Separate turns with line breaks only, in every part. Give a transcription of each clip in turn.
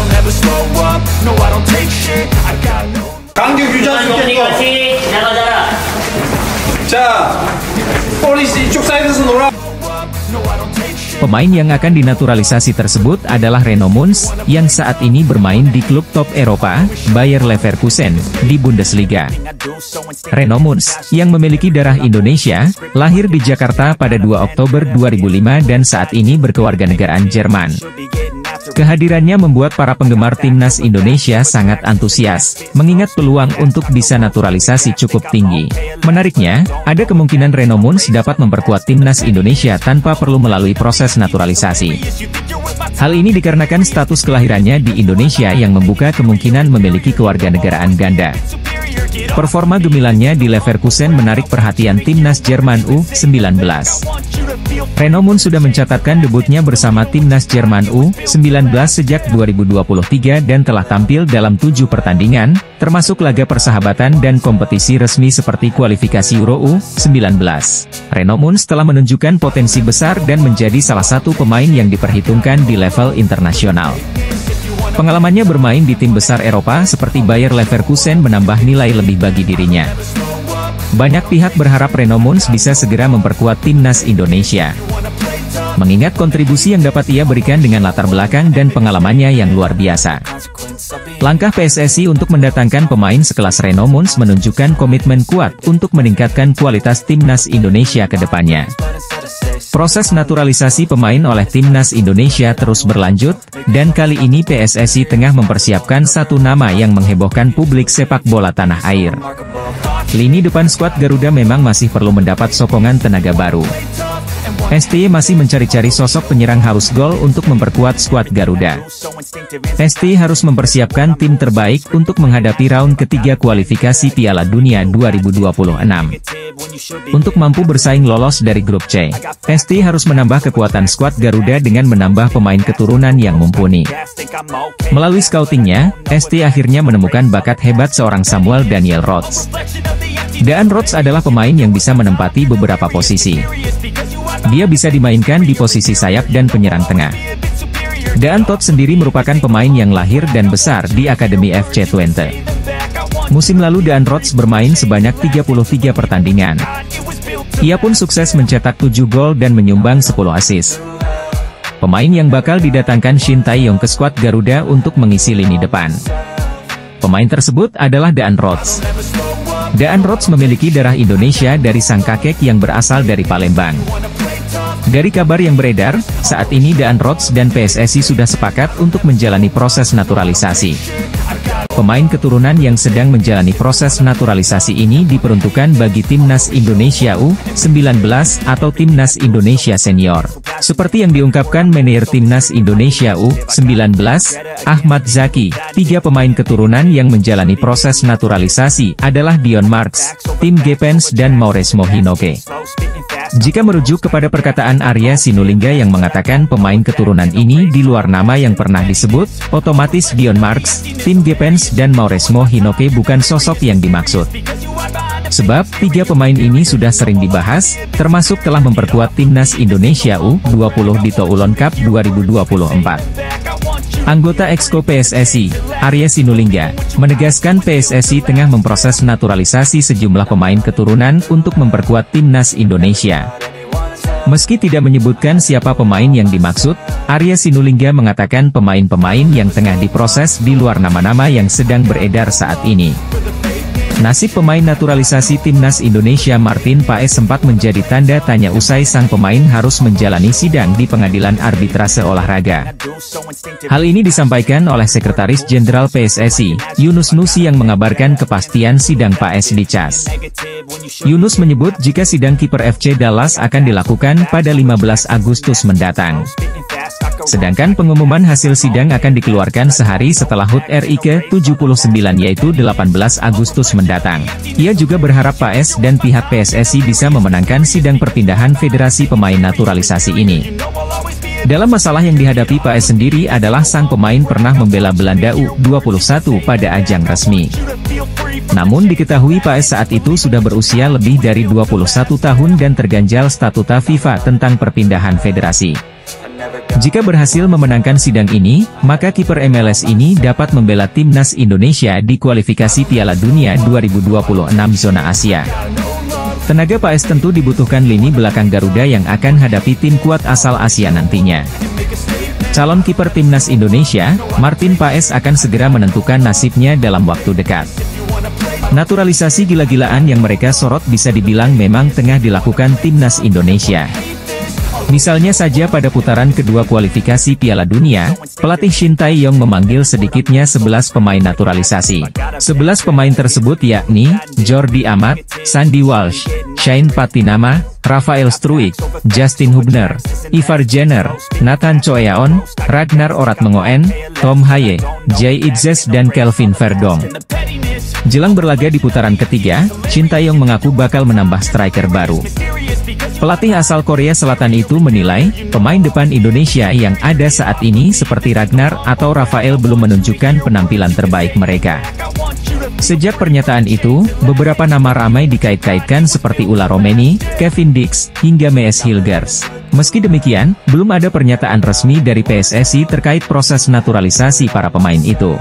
I'll never slow up, no I don't take shit, I got no.
간격 유지하실게. 자, polisi 이쪽 사이드에서 놀아.
Pemain yang akan dinaturalisasi tersebut adalah Reno Munz, yang saat ini bermain di klub top Eropa, Bayer Leverkusen, di Bundesliga. Reno Munz, yang memiliki darah Indonesia, lahir di Jakarta pada 2 Oktober 2005 dan saat ini berkewarganegaraan Jerman. Kehadirannya membuat para penggemar timnas Indonesia sangat antusias, mengingat peluang untuk bisa naturalisasi cukup tinggi. Menariknya, ada kemungkinan Reno Munz dapat memperkuat timnas Indonesia tanpa perlu melalui proses naturalisasi. Hal ini dikarenakan status kelahirannya di Indonesia yang membuka kemungkinan memiliki kewarganegaraan ganda. Performa gemilannya di Leverkusen menarik perhatian timnas Jerman U19. Reno Munz sudah mencatatkan debutnya bersama timnas Jerman U19 sejak 2023 dan telah tampil dalam 7 pertandingan, termasuk laga persahabatan dan kompetisi resmi seperti kualifikasi Euro U19. Reno Munz telah menunjukkan potensi besar dan menjadi salah satu pemain yang diperhitungkan di level internasional. Pengalamannya bermain di tim besar Eropa seperti Bayer Leverkusen menambah nilai lebih bagi dirinya. Banyak pihak berharap Reno Munz bisa segera memperkuat timnas Indonesia. Mengingat kontribusi yang dapat ia berikan dengan latar belakang dan pengalamannya yang luar biasa. Langkah PSSI untuk mendatangkan pemain sekelas Reno Munz menunjukkan komitmen kuat untuk meningkatkan kualitas timnas Indonesia ke depannya. Proses naturalisasi pemain oleh timnas Indonesia terus berlanjut, dan kali ini PSSI tengah mempersiapkan satu nama yang menghebohkan publik sepak bola tanah air. Lini depan skuad Garuda memang masih perlu mendapat sokongan tenaga baru. STY masih mencari-cari sosok penyerang haus gol untuk memperkuat skuad Garuda. STY harus mempersiapkan tim terbaik untuk menghadapi round ketiga kualifikasi Piala Dunia 2026. Untuk mampu bersaing lolos dari grup C, STY harus menambah kekuatan skuad Garuda dengan menambah pemain keturunan yang mumpuni. Melalui scoutingnya, STY akhirnya menemukan bakat hebat seorang Samuel Daniel Rods. Daan Rods adalah pemain yang bisa menempati beberapa posisi. Dia bisa dimainkan di posisi sayap dan penyerang tengah. Daan Rods sendiri merupakan pemain yang lahir dan besar di Akademi FC Twente. Musim lalu Daan Rods bermain sebanyak 33 pertandingan. Ia pun sukses mencetak 7 gol dan menyumbang 10 assist. Pemain yang bakal didatangkan Shin Tae-yong ke skuad Garuda untuk mengisi lini depan. Pemain tersebut adalah Daan Rods. Daan Rods memiliki darah Indonesia dari sang kakek yang berasal dari Palembang. Dari kabar yang beredar, saat ini Daan Rods dan PSSI sudah sepakat untuk menjalani proses naturalisasi. Pemain keturunan yang sedang menjalani proses naturalisasi ini diperuntukkan bagi Timnas Indonesia U19 atau Timnas Indonesia Senior. Seperti yang diungkapkan manajer Timnas Indonesia U19, Ahmad Zaki, 3 pemain keturunan yang menjalani proses naturalisasi adalah Dion Marks, Tim Gepens dan Maurice Mohinoke. Jika merujuk kepada perkataan Arya Sinulinga yang mengatakan pemain keturunan ini di luar nama yang pernah disebut, otomatis Dion Marks, Tim Gepens dan Maurice Mohinoke bukan sosok yang dimaksud. Sebab, 3 pemain ini sudah sering dibahas, termasuk telah memperkuat Timnas Indonesia U20 di Toulon Cup 2024. Anggota Exco PSSI, Arya Sinulinga, menegaskan PSSI tengah memproses naturalisasi sejumlah pemain keturunan untuk memperkuat Timnas Indonesia. Meski tidak menyebutkan siapa pemain yang dimaksud, Arya Sinulinga mengatakan pemain-pemain yang tengah diproses di luar nama-nama yang sedang beredar saat ini. Nasib pemain naturalisasi Timnas Indonesia Martin Paes sempat menjadi tanda tanya usai sang pemain harus menjalani sidang di Pengadilan Arbitrase Olahraga. Hal ini disampaikan oleh Sekretaris Jenderal PSSI, Yunus Nusi yang mengabarkan kepastian sidang Paes di CAS. Yunus menyebut jika sidang kiper FC Dallas akan dilakukan pada 15 Agustus mendatang. Sedangkan pengumuman hasil sidang akan dikeluarkan sehari setelah HUT RI ke-79 yaitu 18 Agustus mendatang. Ia juga berharap Paes dan pihak PSSI bisa memenangkan sidang perpindahan federasi pemain naturalisasi ini. Dalam masalah yang dihadapi Paes sendiri adalah sang pemain pernah membela Belanda U21 pada ajang resmi. Namun diketahui Paes saat itu sudah berusia lebih dari 21 tahun dan terganjal statuta FIFA tentang perpindahan federasi. Jika berhasil memenangkan sidang ini, maka kiper MLS ini dapat membela timnas Indonesia di kualifikasi Piala Dunia 2026 zona Asia. Tenaga Paes tentu dibutuhkan lini belakang Garuda yang akan hadapi tim kuat asal Asia nantinya. Calon kiper timnas Indonesia, Martin Paes akan segera menentukan nasibnya dalam waktu dekat. Naturalisasi gila-gilaan yang mereka sorot bisa dibilang memang tengah dilakukan timnas Indonesia. Misalnya saja pada putaran kedua kualifikasi Piala Dunia, pelatih Shin Tae-yong memanggil sedikitnya 11 pemain naturalisasi. 11 pemain tersebut yakni, Jordi Amat, Sandy Walsh, Shane Patinama, Rafael Struijk, Justin Hubner, Ivar Jenner, Nathan Choeaon, Ragnar Oratmengoen, Tom Haye, Jay Idzes dan Kelvin Verdong. Jelang berlaga di putaran ketiga, Shin Tae-yong mengaku bakal menambah striker baru. Pelatih asal Korea Selatan itu menilai, pemain depan Indonesia yang ada saat ini seperti Ragnar atau Rafael belum menunjukkan penampilan terbaik mereka. Sejak pernyataan itu, beberapa nama ramai dikait-kaitkan seperti Ula Romeni, Kevin Dix, hingga Mees Hilgers. Meski demikian, belum ada pernyataan resmi dari PSSI terkait proses naturalisasi para pemain itu.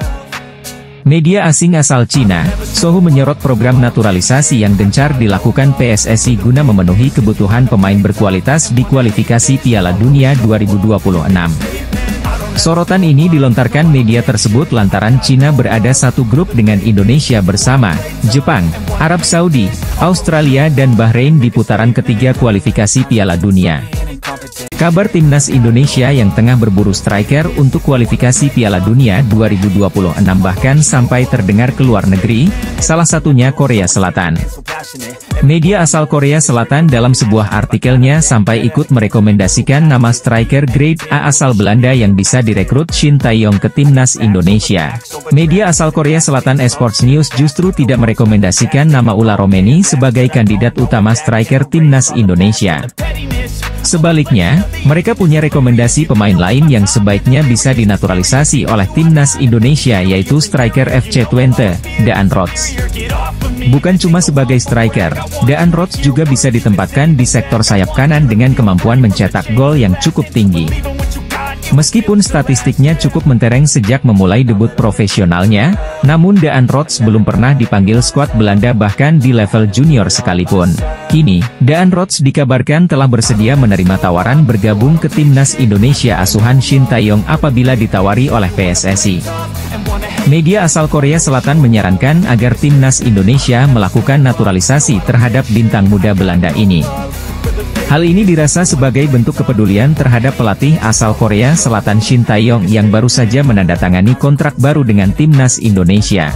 Media asing asal Cina, Sohu menyorot program naturalisasi yang gencar dilakukan PSSI guna memenuhi kebutuhan pemain berkualitas di kualifikasi Piala Dunia 2026. Sorotan ini dilontarkan media tersebut lantaran Cina berada satu grup dengan Indonesia bersama Jepang, Arab Saudi, Australia dan Bahrain di putaran ketiga kualifikasi Piala Dunia. Kabar timnas Indonesia yang tengah berburu striker untuk kualifikasi Piala Dunia 2026 bahkan sampai terdengar ke luar negeri, salah satunya Korea Selatan. Media asal Korea Selatan dalam sebuah artikelnya sampai ikut merekomendasikan nama striker grade A asal Belanda yang bisa direkrut Shin Tae-yong ke timnas Indonesia. Media asal Korea Selatan Esports News justru tidak merekomendasikan nama Ula Romeni sebagai kandidat utama striker timnas Indonesia. Sebaliknya, mereka punya rekomendasi pemain lain yang sebaiknya bisa dinaturalisasi oleh timnas Indonesia yaitu striker FC Twente, Daan Rots. Bukan cuma sebagai striker, Daan Rots juga bisa ditempatkan di sektor sayap kanan dengan kemampuan mencetak gol yang cukup tinggi. Meskipun statistiknya cukup mentereng sejak memulai debut profesionalnya, namun Daan Rots belum pernah dipanggil skuad Belanda bahkan di level junior sekalipun. Kini, Daan Rots dikabarkan telah bersedia menerima tawaran bergabung ke timnas Indonesia asuhan Shin Tae-yong apabila ditawari oleh PSSI. Media asal Korea Selatan menyarankan agar timnas Indonesia melakukan naturalisasi terhadap bintang muda Belanda ini. Hal ini dirasa sebagai bentuk kepedulian terhadap pelatih asal Korea Selatan Shin Tae-yong yang baru saja menandatangani kontrak baru dengan timnas Indonesia.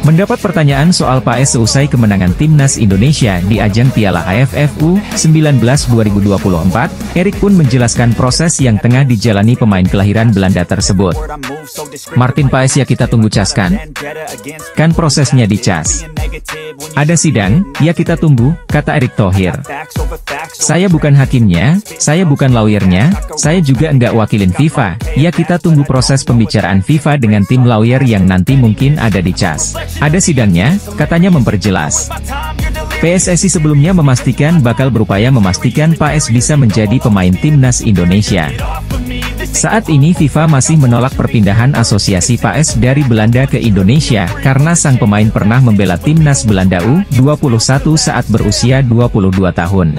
Mendapat pertanyaan soal Paes seusai kemenangan timnas Indonesia di ajang Piala AFF U19 2024, Erik pun menjelaskan proses yang tengah dijalani pemain kelahiran Belanda tersebut. Martin Paes ya kita tunggu cas kan? Kan prosesnya di cas. Ada sidang, ya kita tunggu, kata Erick Thohir. Saya bukan hakimnya, saya bukan lawyernya, saya juga enggak wakilin FIFA, ya kita tunggu proses pembicaraan FIFA dengan tim lawyer yang nanti mungkin ada di cas. Ada sidangnya, katanya memperjelas. PSSI sebelumnya memastikan bakal berupaya memastikan Paes bisa menjadi pemain timnas Indonesia. Saat ini FIFA masih menolak perpindahan asosiasi Paes dari Belanda ke Indonesia karena sang pemain pernah membela timnas Belanda U21 saat berusia 22 tahun.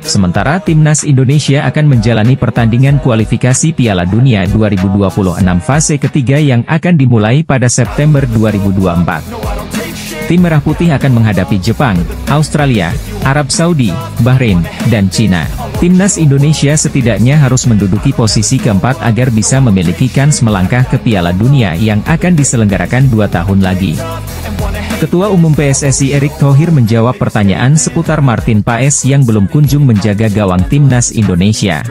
Sementara timnas Indonesia akan menjalani pertandingan kualifikasi Piala Dunia 2026 fase ketiga yang akan dimulai pada September 2024. Tim Merah Putih akan menghadapi Jepang, Australia, Arab Saudi, Bahrain, dan Cina. Timnas Indonesia setidaknya harus menduduki posisi keempat agar bisa memiliki kans melangkah ke Piala Dunia yang akan diselenggarakan 2 tahun lagi. Ketua Umum PSSI Erick Thohir menjawab pertanyaan seputar Martin Paes yang belum kunjung menjaga gawang timnas Indonesia.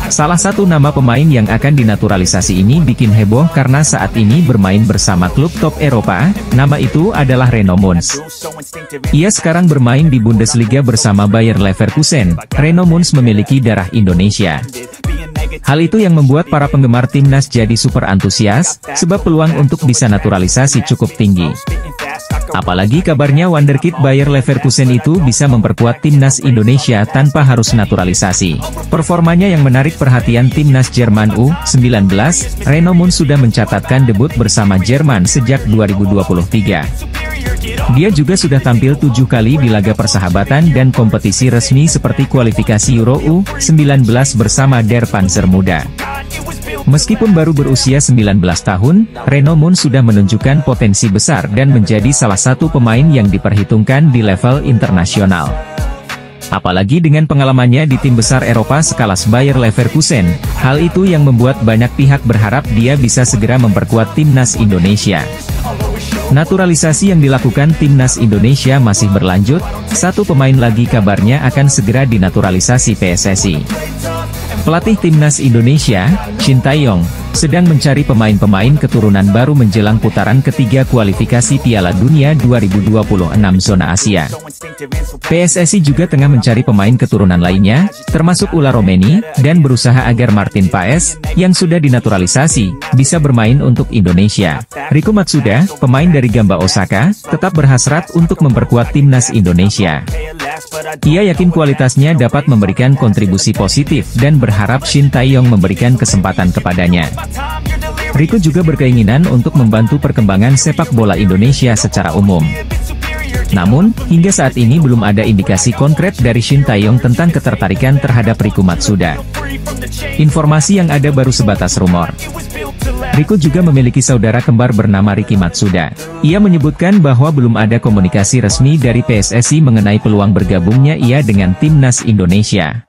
Salah satu nama pemain yang akan dinaturalisasi ini bikin heboh karena saat ini bermain bersama klub top Eropa, nama itu adalah Reno Mons. Ia sekarang bermain di Bundesliga bersama Bayer Leverkusen. Reno Mons memiliki darah Indonesia. Hal itu yang membuat para penggemar timnas jadi super antusias, sebab peluang untuk bisa naturalisasi cukup tinggi. Apalagi kabarnya wonderkid Bayer Leverkusen itu bisa memperkuat timnas Indonesia tanpa harus naturalisasi. Performanya yang menarik perhatian timnas Jerman U19, Reno Moon sudah mencatatkan debut bersama Jerman sejak 2023. Dia juga sudah tampil 7 kali di laga persahabatan dan kompetisi resmi seperti kualifikasi Euro U19 bersama Der Panzer Muda. Meskipun baru berusia 19 tahun, Reno Moon sudah menunjukkan potensi besar dan menjadi salah satu pemain yang diperhitungkan di level internasional. Apalagi dengan pengalamannya di tim besar Eropa sekelas Bayer Leverkusen, hal itu yang membuat banyak pihak berharap dia bisa segera memperkuat timnas Indonesia. Naturalisasi yang dilakukan timnas Indonesia masih berlanjut, satu pemain lagi kabarnya akan segera dinaturalisasi PSSI. Pelatih timnas Indonesia, Shin Tae-yong, sedang mencari pemain-pemain keturunan baru menjelang putaran ketiga kualifikasi Piala Dunia 2026 zona Asia. PSSI juga tengah mencari pemain keturunan lainnya, termasuk Ula Romeni, dan berusaha agar Martin Paes, yang sudah dinaturalisasi, bisa bermain untuk Indonesia. Riku Matsuda, pemain dari Gamba Osaka, tetap berhasrat untuk memperkuat timnas Indonesia. Ia yakin kualitasnya dapat memberikan kontribusi positif dan berharap Shin Tae-yong memberikan kesempatan kepadanya. Riku juga berkeinginan untuk membantu perkembangan sepak bola Indonesia secara umum. Namun, hingga saat ini belum ada indikasi konkret dari Shin Tae-yong tentang ketertarikan terhadap Riku Matsuda. Informasi yang ada baru sebatas rumor. Riku juga memiliki saudara kembar bernama Riki Matsuda. Ia menyebutkan bahwa belum ada komunikasi resmi dari PSSI mengenai peluang bergabungnya ia dengan timnas Indonesia.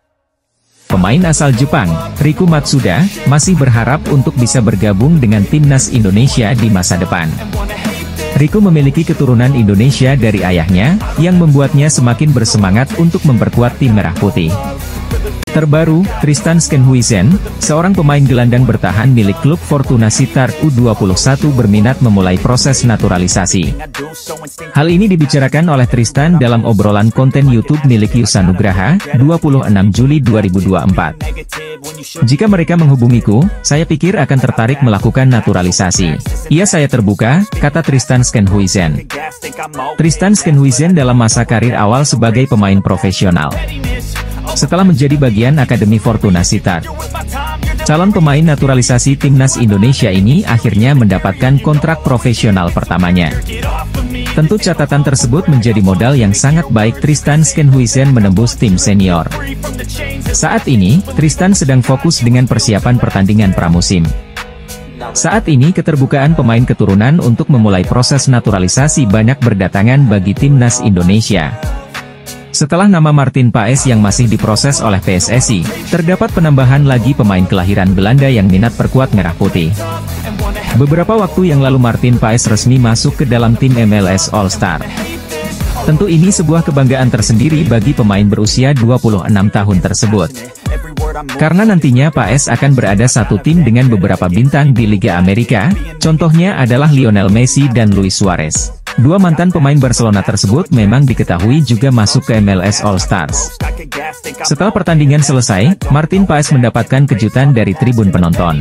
Pemain asal Jepang, Riku Matsuda, masih berharap untuk bisa bergabung dengan timnas Indonesia di masa depan. Riku memiliki keturunan Indonesia dari ayahnya, yang membuatnya semakin bersemangat untuk memperkuat tim Merah Putih. Terbaru, Tristan Skenhuisen, seorang pemain gelandang bertahan milik klub Fortuna Sittard U21 berminat memulai proses naturalisasi. Hal ini dibicarakan oleh Tristan dalam obrolan konten YouTube milik Yusa Nugraha, 26 Juli 2024. Jika mereka menghubungiku, saya pikir akan tertarik melakukan naturalisasi. Iya, saya terbuka, kata Tristan Skenhuisen. Tristan Skenhuisen dalam masa karir awal sebagai pemain profesional. Setelah menjadi bagian Akademi Fortuna Sittard, calon pemain naturalisasi timnas Indonesia ini akhirnya mendapatkan kontrak profesional pertamanya. Tentu catatan tersebut menjadi modal yang sangat baik Tristan Skenhuisen menembus tim senior. Saat ini, Tristan sedang fokus dengan persiapan pertandingan pramusim. Saat ini keterbukaan pemain keturunan untuk memulai proses naturalisasi banyak berdatangan bagi timnas Indonesia. Setelah nama Martin Paes yang masih diproses oleh PSSI, terdapat penambahan lagi pemain kelahiran Belanda yang minat perkuat Merah Putih. Beberapa waktu yang lalu Martin Paes resmi masuk ke dalam tim MLS All Star. Tentu ini sebuah kebanggaan tersendiri bagi pemain berusia 26 tahun tersebut. Karena nantinya Paes akan berada satu tim dengan beberapa bintang di Liga Amerika, contohnya adalah Lionel Messi dan Luis Suarez. Dua mantan pemain Barcelona tersebut memang diketahui juga masuk ke MLS All Stars. Setelah pertandingan selesai, Martin Paes mendapatkan kejutan dari tribun penonton.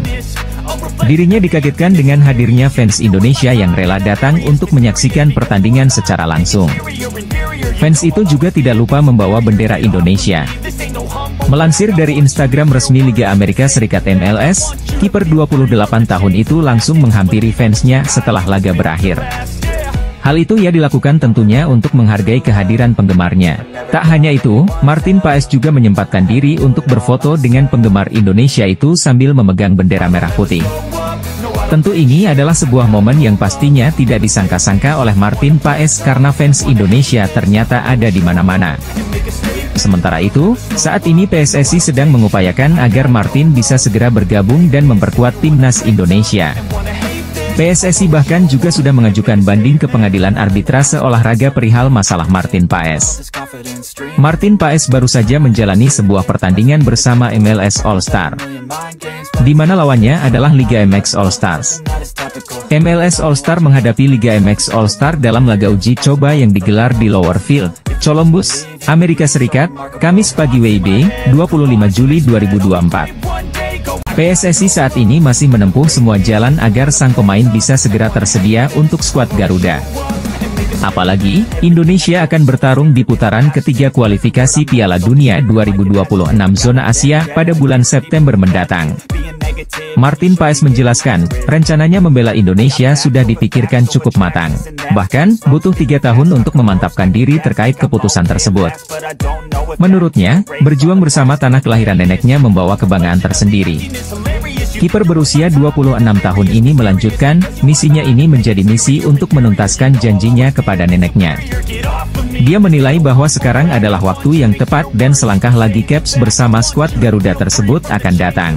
Dirinya dikagetkan dengan hadirnya fans Indonesia yang rela datang untuk menyaksikan pertandingan secara langsung. Fans itu juga tidak lupa membawa bendera Indonesia. Melansir dari Instagram resmi Liga Amerika Serikat MLS, kiper 28 tahun itu langsung menghampiri fansnya setelah laga berakhir. Hal itu ia dilakukan tentunya untuk menghargai kehadiran penggemarnya. Tak hanya itu, Martin Paes juga menyempatkan diri untuk berfoto dengan penggemar Indonesia itu sambil memegang bendera merah putih. Tentu ini adalah sebuah momen yang pastinya tidak disangka-sangka oleh Martin Paes karena fans Indonesia ternyata ada di mana-mana. Sementara itu, saat ini PSSI sedang mengupayakan agar Martin bisa segera bergabung dan memperkuat timnas Indonesia. PSSI bahkan juga sudah mengajukan banding ke pengadilan arbitrase olahraga perihal masalah Martin Paes. Martin Paes baru saja menjalani sebuah pertandingan bersama MLS All Star, di mana lawannya adalah Liga MX All Stars. MLS All Star menghadapi Liga MX All Star dalam laga uji coba yang digelar di Lower Field, Columbus, Amerika Serikat, Kamis pagi WIB, 25 Juli 2024. PSSI saat ini masih menempuh semua jalan agar sang pemain bisa segera tersedia untuk skuad Garuda. Apalagi, Indonesia akan bertarung di putaran ketiga kualifikasi Piala Dunia 2026 zona Asia pada bulan September mendatang. Martin Paes menjelaskan, rencananya membela Indonesia sudah dipikirkan cukup matang. Bahkan, butuh 3 tahun untuk memantapkan diri terkait keputusan tersebut. Menurutnya, berjuang bersama tanah kelahiran neneknya membawa kebanggaan tersendiri. Kiper berusia 26 tahun ini melanjutkan, misinya ini menjadi misi untuk menuntaskan janjinya kepada neneknya. Dia menilai bahwa sekarang adalah waktu yang tepat dan selangkah lagi Caps bersama skuad Garuda tersebut akan datang.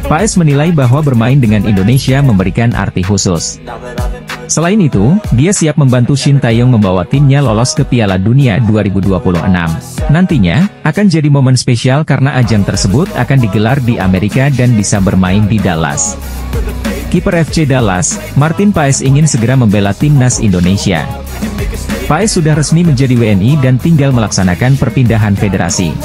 Paes menilai bahwa bermain dengan Indonesia memberikan arti khusus. Selain itu, dia siap membantu Shin Taeyong membawa timnya lolos ke Piala Dunia 2026. Nantinya, akan jadi momen spesial karena ajang tersebut akan digelar di Amerika dan bisa bermain di Dallas. Kiper FC Dallas, Martin Paes ingin segera membela timnas Indonesia. Paes sudah resmi menjadi WNI dan tinggal melaksanakan perpindahan federasi.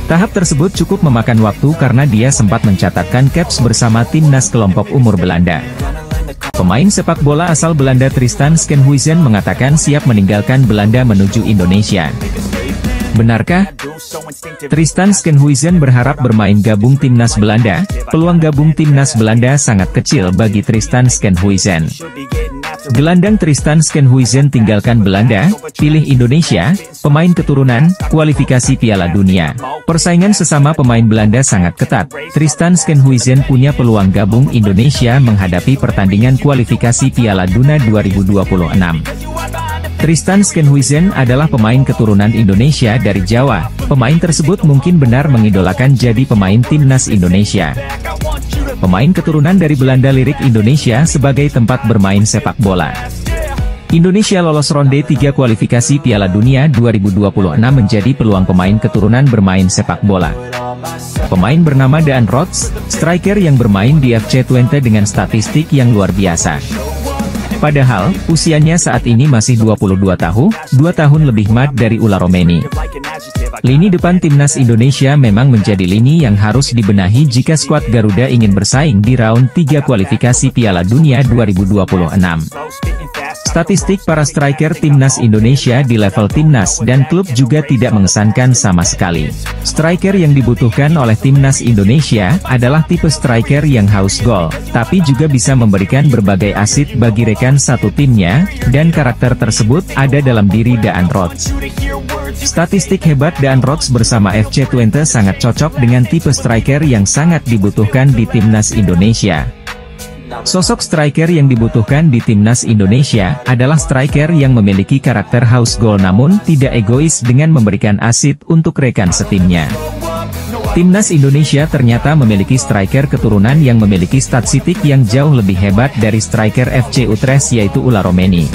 Tahap tersebut cukup memakan waktu karena dia sempat mencatatkan caps bersama timnas kelompok umur Belanda. Pemain sepak bola asal Belanda Tristan Schenhuisen mengatakan siap meninggalkan Belanda menuju Indonesia. Benarkah? Tristan Schenhuisen berharap bermain gabung timnas Belanda. Peluang gabung timnas Belanda sangat kecil bagi Tristan Schenhuisen. Gelandang Tristan Schenhuisen tinggalkan Belanda, pilih Indonesia, pemain keturunan, kualifikasi Piala Dunia. Persaingan sesama pemain Belanda sangat ketat. Tristan Schenhuisen punya peluang gabung Indonesia menghadapi pertandingan kualifikasi Piala Dunia 2026. Tristan Schenhuisen adalah pemain keturunan Indonesia dari Jawa. Pemain tersebut mungkin benar mengidolakan jadi pemain timnas Indonesia. Pemain keturunan dari Belanda lirik Indonesia sebagai tempat bermain sepak bola. Indonesia lolos ronde 3 kualifikasi Piala Dunia 2026 menjadi peluang pemain keturunan bermain sepak bola. Pemain bernama Daan Rots, striker yang bermain di FC Twente dengan statistik yang luar biasa. Padahal, usianya saat ini masih 22 tahun, 2 tahun lebih mat dari Ula Romeni. Lini depan timnas Indonesia memang menjadi lini yang harus dibenahi jika skuad Garuda ingin bersaing di round 3 kualifikasi Piala Dunia 2026. Statistik para striker timnas Indonesia di level timnas dan klub juga tidak mengesankan sama sekali. Striker yang dibutuhkan oleh timnas Indonesia adalah tipe striker yang haus gol, tapi juga bisa memberikan berbagai asit bagi rekan satu timnya, dan karakter tersebut ada dalam diri Daan Rots. Statistik hebat Daan Rots bersama FC Twente sangat cocok dengan tipe striker yang sangat dibutuhkan di timnas Indonesia. Sosok striker yang dibutuhkan di timnas Indonesia adalah striker yang memiliki karakter haus gol namun tidak egois dengan memberikan asit untuk rekan setimnya. Timnas Indonesia ternyata memiliki striker keturunan yang memiliki statistik yang jauh lebih hebat dari striker FC Utrecht yaitu Ula Romeni.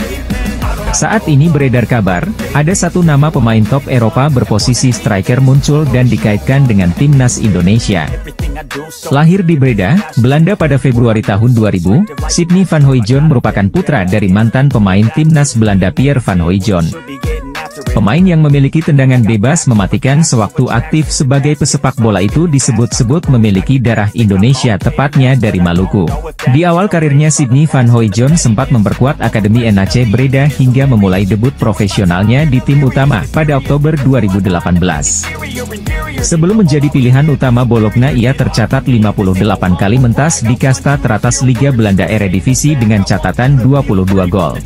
Saat ini beredar kabar, ada satu nama pemain top Eropa berposisi striker muncul dan dikaitkan dengan timnas Indonesia. Lahir di Breda, Belanda pada Februari tahun 2000, Sidney van Hooijdonk merupakan putra dari mantan pemain timnas Belanda Pierre van Hooijdonk. Pemain yang memiliki tendangan bebas mematikan sewaktu aktif sebagai pesepak bola itu disebut-sebut memiliki darah Indonesia tepatnya dari Maluku. Di awal karirnya Sidney van Hooijdonk sempat memperkuat Akademi NAC Breda hingga memulai debut profesionalnya di tim utama pada Oktober 2018. Sebelum menjadi pilihan utama Bologna ia tercatat 58 kali mentas di kasta teratas Liga Belanda Eredivisie dengan catatan 22 gol.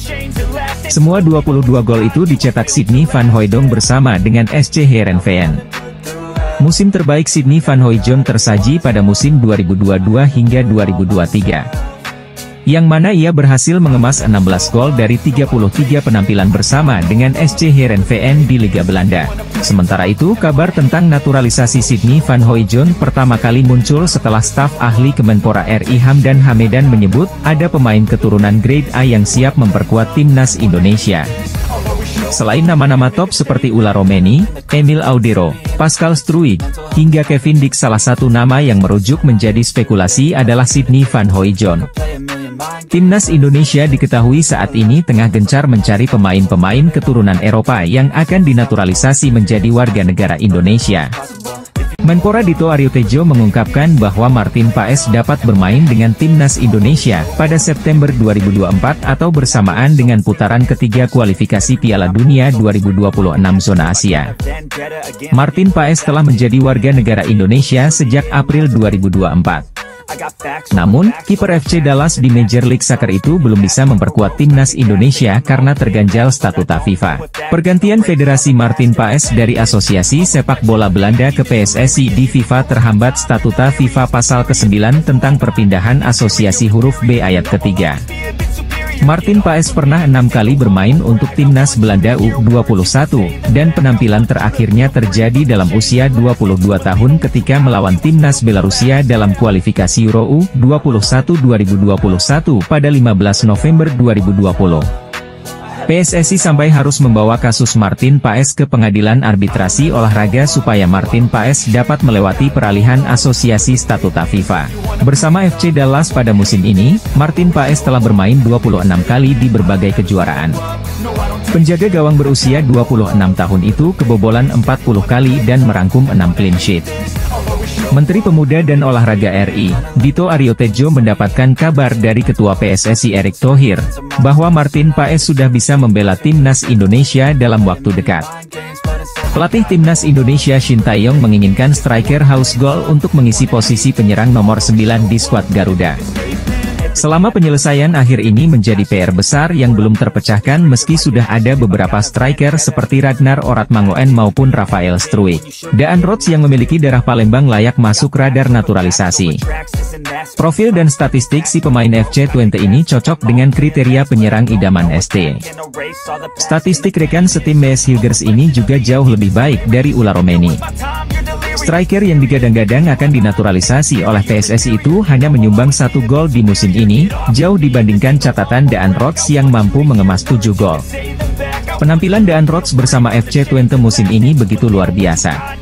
Semua 22 gol itu dicetak Sidney van Hooijdonk bersama dengan SC Heerenveen. Musim terbaik Sidney van Hooijdonk tersaji pada musim 2022 hingga 2023. Yang mana ia berhasil mengemas 16 gol dari 33 penampilan bersama dengan SC Heerenveen di Liga Belanda. Sementara itu kabar tentang naturalisasi Sidney van Hooijdonk pertama kali muncul setelah staf ahli Kemenpora RI Hamdan Hamedan menyebut ada pemain keturunan grade A yang siap memperkuat timnas Indonesia. Selain nama-nama top seperti Ula Romeni, Emil Audero, Pascal Struijk, hingga Kevin Dix, salah satu nama yang merujuk menjadi spekulasi adalah Sidney van Hooijdonk. Timnas Indonesia diketahui saat ini tengah gencar mencari pemain-pemain keturunan Eropa yang akan dinaturalisasi menjadi warga negara Indonesia. Menpora Dito Aryo Tejo mengungkapkan bahwa Martin Paes dapat bermain dengan timnas Indonesia pada September 2024 atau bersamaan dengan putaran ketiga kualifikasi Piala Dunia 2026 zona Asia. Martin Paes telah menjadi warga negara Indonesia sejak April 2024. Namun, kiper FC Dallas di Major League Soccer itu belum bisa memperkuat timnas Indonesia karena terganjal statuta FIFA. Pergantian Federasi Martin Paes dari Asosiasi Sepak Bola Belanda ke PSSI di FIFA terhambat statuta FIFA pasal ke-9 tentang perpindahan asosiasi huruf B ayat ketiga. Martin Paes pernah 6 kali bermain untuk timnas Belanda U21, dan penampilan terakhirnya terjadi dalam usia 22 tahun ketika melawan timnas Belarusia dalam kualifikasi Euro U21 2021 pada 15 November 2020. PSSI sampai harus membawa kasus Martin Paes ke pengadilan arbitrasi olahraga supaya Martin Paes dapat melewati peralihan asosiasi statuta FIFA. Bersama FC Dallas pada musim ini, Martin Paes telah bermain 26 kali di berbagai kejuaraan. Penjaga gawang berusia 26 tahun itu kebobolan 40 kali dan merangkum 6 clean sheet. Menteri Pemuda dan Olahraga RI, Dito Aryo Tejo mendapatkan kabar dari Ketua PSSI Erick Thohir, bahwa Martin Paes sudah bisa membela timnas Indonesia dalam waktu dekat. Pelatih timnas Indonesia Shin Tae-yong menginginkan striker House Goal untuk mengisi posisi penyerang nomor 9 di skuad Garuda. Selama penyelesaian akhir ini menjadi PR besar yang belum terpecahkan meski sudah ada beberapa striker seperti Ragnar Oratmangoen maupun Rafael Struijk. Daan Rods yang memiliki darah Palembang layak masuk radar naturalisasi. Profil dan statistik si pemain FC20 ini cocok dengan kriteria penyerang idaman ST. Statistik rekan setim Mees Hilgers ini juga jauh lebih baik dari Ula Romeni. Striker yang digadang-gadang akan dinaturalisasi oleh PSSI itu hanya menyumbang 1 gol di musim ini, jauh dibandingkan catatan Daan Rods yang mampu mengemas 7 gol. Penampilan Daan Rods bersama FC20 musim ini begitu luar biasa.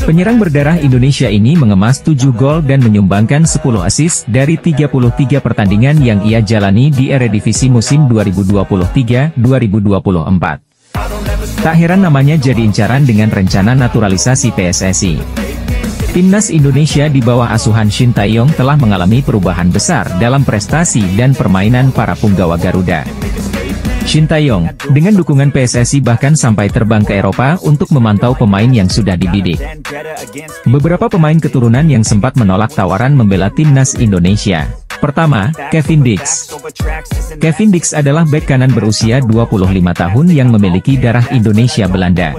Penyerang berdarah Indonesia ini mengemas 7 gol dan menyumbangkan 10 assist dari 33 pertandingan yang ia jalani di Eredivisie musim 2023-2024. Tak heran namanya jadi incaran dengan rencana naturalisasi PSSI. Timnas Indonesia di bawah asuhan Shin Tae-yong telah mengalami perubahan besar dalam prestasi dan permainan para punggawa Garuda. Shin Tae-yong, dengan dukungan PSSI bahkan sampai terbang ke Eropa untuk memantau pemain yang sudah dididik. Beberapa pemain keturunan yang sempat menolak tawaran membela timnas Indonesia. Pertama, Kevin Dix. Kevin Dix adalah bek kanan berusia 25 tahun yang memiliki darah Indonesia Belanda.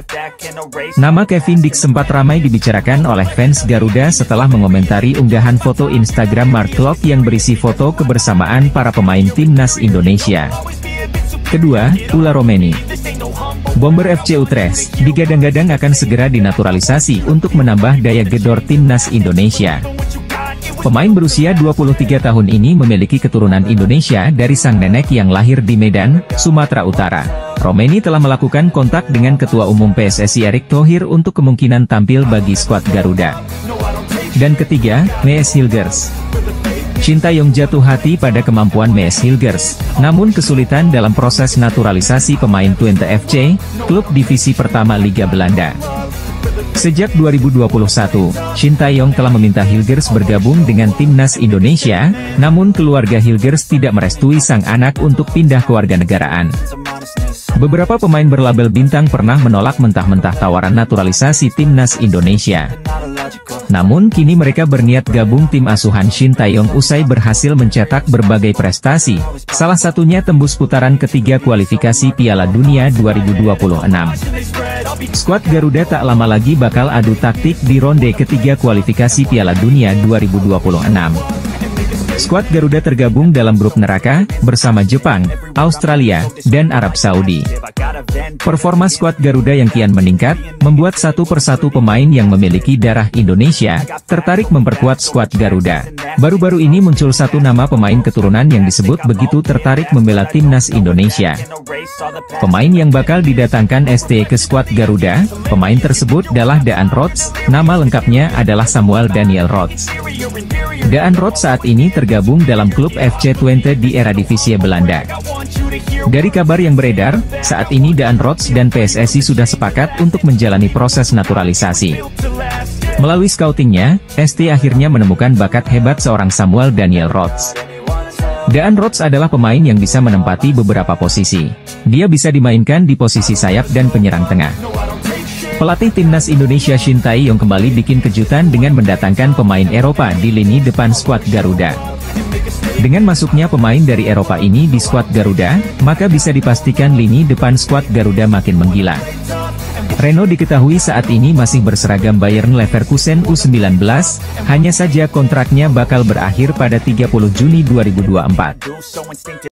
Nama Kevin Dix sempat ramai dibicarakan oleh fans Garuda setelah mengomentari unggahan foto Instagram Mark Klok yang berisi foto kebersamaan para pemain timnas Indonesia. Kedua, Ula Romeni. Bomber FC Utrecht, digadang-gadang akan segera dinaturalisasi untuk menambah daya gedor timnas Indonesia. Pemain berusia 23 tahun ini memiliki keturunan Indonesia dari sang nenek yang lahir di Medan, Sumatera Utara. Romeni telah melakukan kontak dengan Ketua Umum PSSI Erick Thohir untuk kemungkinan tampil bagi skuad Garuda. Dan ketiga, Mees Hilgers. Shin Tae-yong jatuh hati pada kemampuan Mees Hilgers, namun kesulitan dalam proses naturalisasi pemain Twente FC, klub divisi pertama Liga Belanda. Sejak 2021, Shin Tae-yong telah meminta Hilgers bergabung dengan timnas Indonesia, namun keluarga Hilgers tidak merestui sang anak untuk pindah kewarganegaraan. Beberapa pemain berlabel bintang pernah menolak mentah-mentah tawaran naturalisasi timnas Indonesia. Namun kini mereka berniat gabung tim asuhan Shin Tae-yong usai berhasil mencetak berbagai prestasi, salah satunya tembus putaran ketiga kualifikasi Piala Dunia 2026. Skuad Garuda tak lama lagi bakal adu taktik di ronde ketiga kualifikasi Piala Dunia 2026. Skuad Garuda tergabung dalam grup neraka, bersama Jepang, Australia, dan Arab Saudi. Performa skuad Garuda yang kian meningkat, membuat satu persatu pemain yang memiliki darah Indonesia, tertarik memperkuat skuad Garuda. Baru-baru ini muncul satu nama pemain keturunan yang disebut begitu tertarik membela timnas Indonesia. Pemain yang bakal didatangkan ST ke skuad Garuda, pemain tersebut adalah Daan Rods, nama lengkapnya adalah Samuel Daniel Rods. Daan Rods saat ini tergabung dalam klub FC20 di Eredivisie Belanda. Dari kabar yang beredar, saat ini Daan Rods dan PSSI sudah sepakat untuk menjalani proses naturalisasi. Melalui scoutingnya, ST akhirnya menemukan bakat hebat seorang Samuel Daniel Rhodes. Daan Rhodes adalah pemain yang bisa menempati beberapa posisi. Dia bisa dimainkan di posisi sayap dan penyerang tengah. Pelatih timnas Indonesia Shin Tae-yong kembali bikin kejutan dengan mendatangkan pemain Eropa di lini depan skuad Garuda. Dengan masuknya pemain dari Eropa ini di skuad Garuda, maka bisa dipastikan lini depan skuad Garuda makin menggila. Reno diketahui saat ini masih berseragam Bayern Leverkusen U19, hanya saja kontraknya bakal berakhir pada 30 Juni 2024.